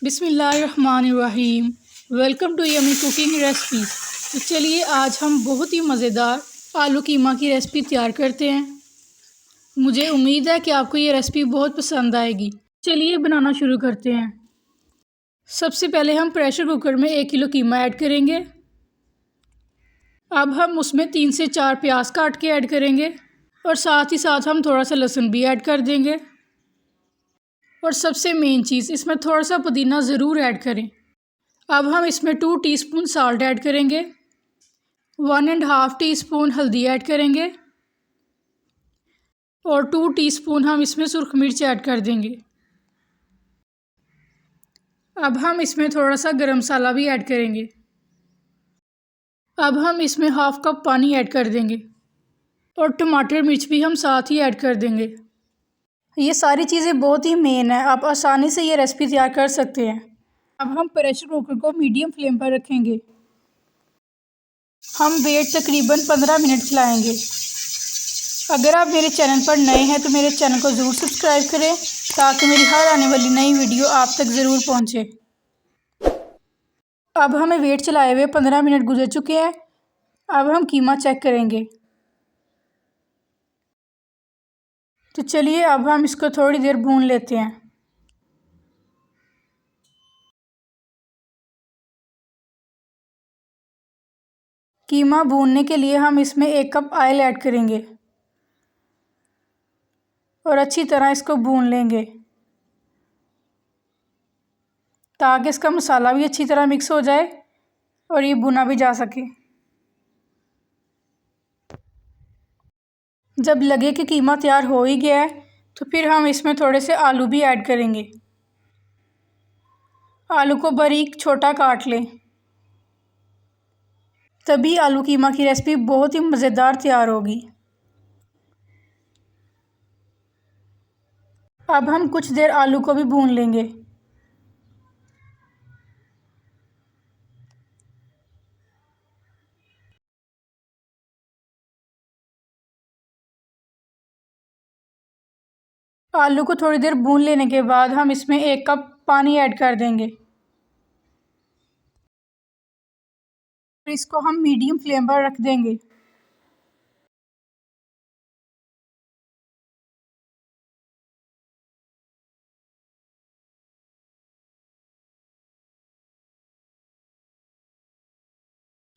बिस्मिल्लाहिर्रहमानिर्रहीम। Welcome to yummy cooking recipes. तो चलिए आज हम बहुत ही मज़ेदार आलू कीमा की रेसिपी तैयार करते हैं। मुझे उम्मीद है कि आपको ये रेसिपी बहुत पसंद आएगी। चलिए बनाना शुरू करते हैं। सबसे पहले हम प्रेशर कुकर में 1 किलो कीमा ऐड करेंगे। अब हम उसमें 3 से 4 प्याज काट के ऐड करेंगे और साथ ही साथ हम थोड़ा सा लहसुन भी ऐड कर देंगे। और सबसे मेन चीज़, इसमें थोड़ा सा पुदीना ज़रूर ऐड करें। अब हम इसमें 2 टीस्पून साल्ट ऐड करेंगे, 1.5 टीस्पून हल्दी ऐड करेंगे और 2 टीस्पून हम इसमें सुरख मिर्च ऐड कर देंगे। अब हम इसमें थोड़ा सा गरम मसाला भी ऐड करेंगे। अब हम इसमें हाफ़ कप पानी ऐड कर देंगे और टमाटर मिर्च भी हम साथ ही ऐड कर देंगे। ये सारी चीज़ें बहुत ही मेन है, आप आसानी से ये रेसिपी तैयार कर सकते हैं। अब हम प्रेशर कुकर को मीडियम फ्लेम पर रखेंगे। हम वेट तकरीबन 15 मिनट चलाएंगे। अगर आप मेरे चैनल पर नए हैं तो मेरे चैनल को ज़रूर सब्सक्राइब करें ताकि मेरी हर आने वाली नई वीडियो आप तक ज़रूर पहुंचे। अब हमें वेट चलाए हुए 15 मिनट गुजर चुके हैं। अब हम कीमा चेक करेंगे। तो चलिए अब हम इसको थोड़ी देर भून लेते हैं। कीमा भूनने के लिए हम इसमें 1 कप ऑयल ऐड करेंगे और अच्छी तरह इसको भून लेंगे ताकि इसका मसाला भी अच्छी तरह मिक्स हो जाए और ये भुना भी जा सके। जब लगे कि कीमा तैयार हो ही गया है तो फिर हम इसमें थोड़े से आलू भी ऐड करेंगे। आलू को बारीक छोटा काट लें, तभी आलू कीमा की रेसिपी बहुत ही मज़ेदार तैयार होगी। अब हम कुछ देर आलू को भी भून लेंगे। आलू को थोड़ी देर भून लेने के बाद हम इसमें 1 कप पानी ऐड कर देंगे। इसको हम मीडियम फ्लेम पर रख देंगे।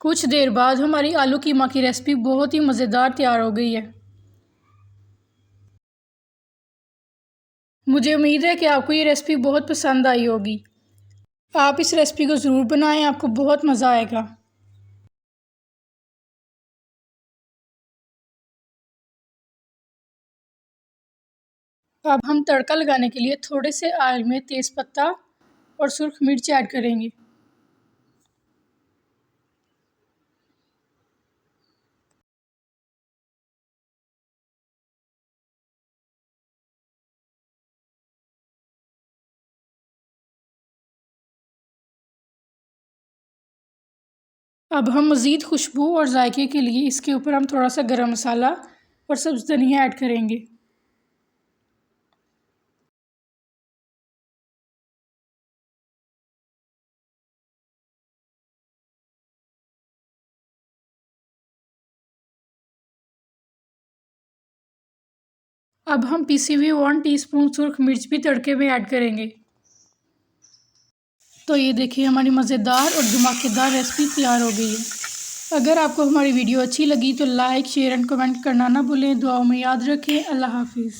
कुछ देर बाद हमारी आलू कीमा की रेसिपी बहुत ही मज़ेदार तैयार हो गई है। मुझे उम्मीद है कि आपको ये रेसिपी बहुत पसंद आई होगी। आप इस रेसिपी को ज़रूर बनाएं, आपको बहुत मज़ा आएगा। अब हम तड़का लगाने के लिए थोड़े से ऑयल में तेज़पत्ता और सुर्ख मिर्च ऐड करेंगे। अब हम मज़ीद खुशबू और जायके के लिए इसके ऊपर हम थोड़ा सा गरम मसाला और सब्ज़ धनिया ऐड करेंगे। अब हम पीसी हुई 1 टीस्पून सुर्ख मिर्च भी तड़के में ऐड करेंगे। तो ये देखिए हमारी मज़ेदार और धमाकेदार रेसिपी तैयार हो गई है। अगर आपको हमारी वीडियो अच्छी लगी तो लाइक, शेयर एंड कमेंट करना ना भूलें। दुआओं में याद रखें। अल्लाह हाफिज़।